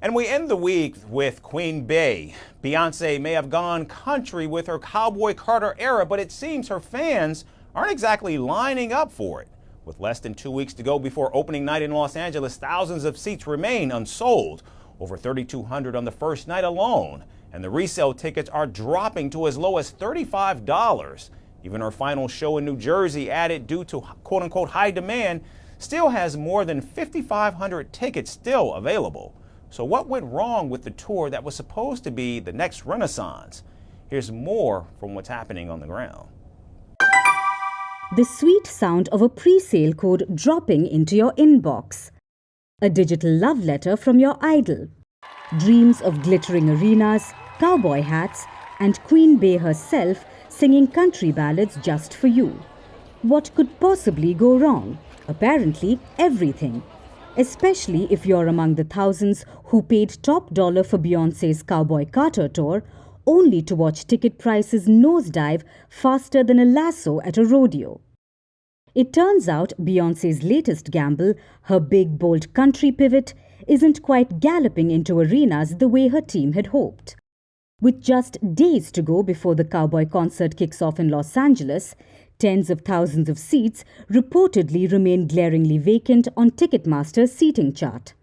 And we end the week with Queen Bey. Beyonce may have gone country with her Cowboy Carter era, but it seems her fans aren't exactly lining up for it. With less than 2 weeks to go before opening night in Los Angeles, thousands of seats remain unsold, over 3,200 on the first night alone. And the resale tickets are dropping to as low as $35. Even her final show in New Jersey, added due to quote-unquote high demand, still has more than 5,500 tickets still available. So what went wrong with the tour that was supposed to be the next renaissance? Here's more from what's happening on the ground. The sweet sound of a pre-sale code dropping into your inbox. A digital love letter from your idol. Dreams of glittering arenas, cowboy hats, and Queen Bey herself singing country ballads just for you. What could possibly go wrong? Apparently, everything. Especially if you're among the thousands who paid top dollar for Beyonce's Cowboy Carter Tour, only to watch ticket prices nosedive faster than a lasso at a rodeo. It turns out Beyonce's latest gamble, her big, bold country pivot, isn't quite galloping into arenas the way her team had hoped. With just days to go before the Cowboy concert kicks off in Los Angeles, tens of thousands of seats reportedly remain glaringly vacant on Ticketmaster's seating chart.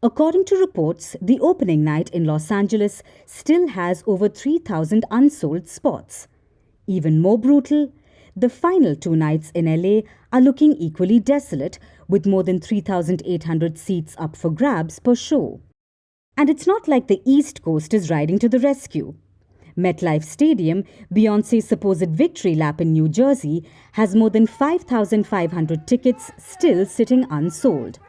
According to reports, the opening night in Los Angeles still has over 3,000 unsold spots. Even more brutal, the final 2 nights in LA are looking equally desolate, with more than 3,800 seats up for grabs per show. And it's not like the East Coast is riding to the rescue. MetLife Stadium, Beyonce's supposed victory lap in New Jersey, has more than 5,500 tickets still sitting unsold.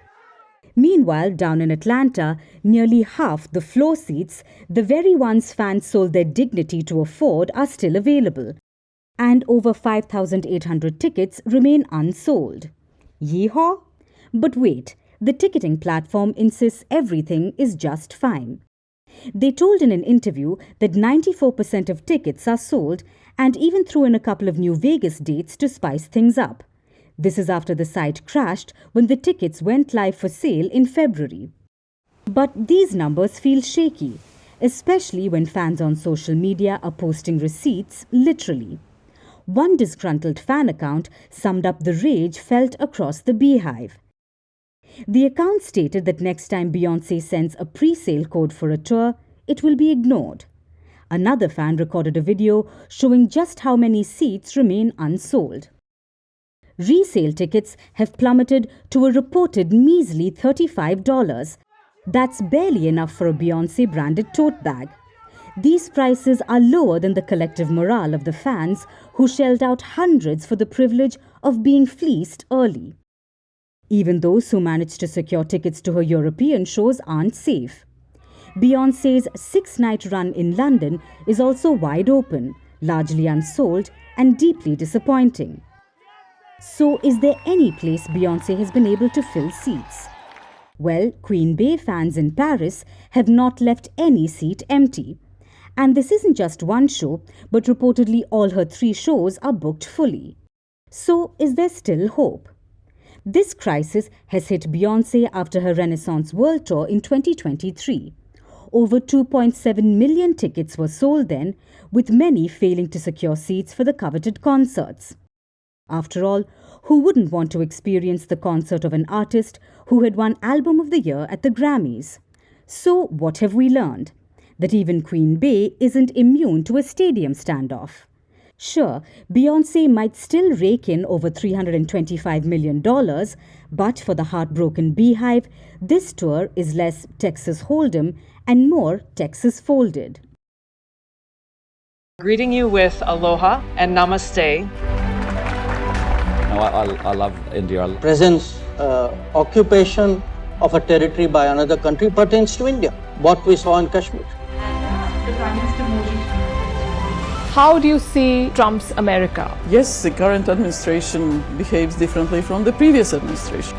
Meanwhile, down in Atlanta, nearly half the floor seats, the very ones fans sold their dignity to afford, are still available. And over 5,800 tickets remain unsold. Yeehaw! But wait, the ticketing platform insists everything is just fine. They told in an interview that 94% of tickets are sold and even threw in a couple of new Vegas dates to spice things up. This is after the site crashed when the tickets went live for sale in February. But these numbers feel shaky, especially when fans on social media are posting receipts literally. One disgruntled fan account summed up the rage felt across the beehive. The account stated that next time Beyonce sends a pre-sale code for a tour, it will be ignored. Another fan recorded a video showing just how many seats remain unsold. Resale tickets have plummeted to a reported measly $35. That's barely enough for a Beyonce-branded tote bag. These prices are lower than the collective morale of the fans who shelled out hundreds for the privilege of being fleeced early. Even those who managed to secure tickets to her European shows aren't safe. Beyoncé's 6-night run in London is also wide open, largely unsold, and deeply disappointing. So, is there any place Beyoncé has been able to fill seats? Well, Queen Bey fans in Paris have not left any seat empty. And this isn't just one show, but reportedly all her 3 shows are booked fully. So, is there still hope? This crisis has hit Beyonce after her Renaissance World Tour in 2023. Over 2.7 million tickets were sold then, with many failing to secure seats for the coveted concerts. After all, who wouldn't want to experience the concert of an artist who had won Album of the Year at the Grammys? So, what have we learned? That even Queen Bey isn't immune to a stadium standoff. Sure, Beyonce might still rake in over $325 million, but for the heartbroken beehive, this tour is less Texas Hold'em and more Texas Folded. Greeting you with aloha and namaste. I love India. Presence, occupation of a territory by another country pertains to India, what we saw in Kashmir. How do you see Trump's America? Yes, the current administration behaves differently from the previous administration.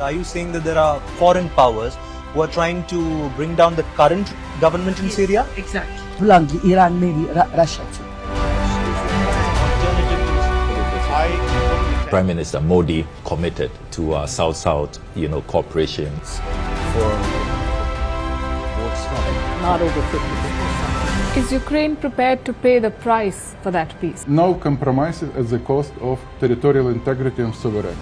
Are you saying that there are foreign powers who are trying to bring down the current government in Syria? Exactly. Bluntly, Iran, maybe Russia too. Prime Minister Modi committed to South-South, cooperation. Not over 50%. Is Ukraine prepared to pay the price for that peace? No compromises at the cost of territorial integrity and sovereignty.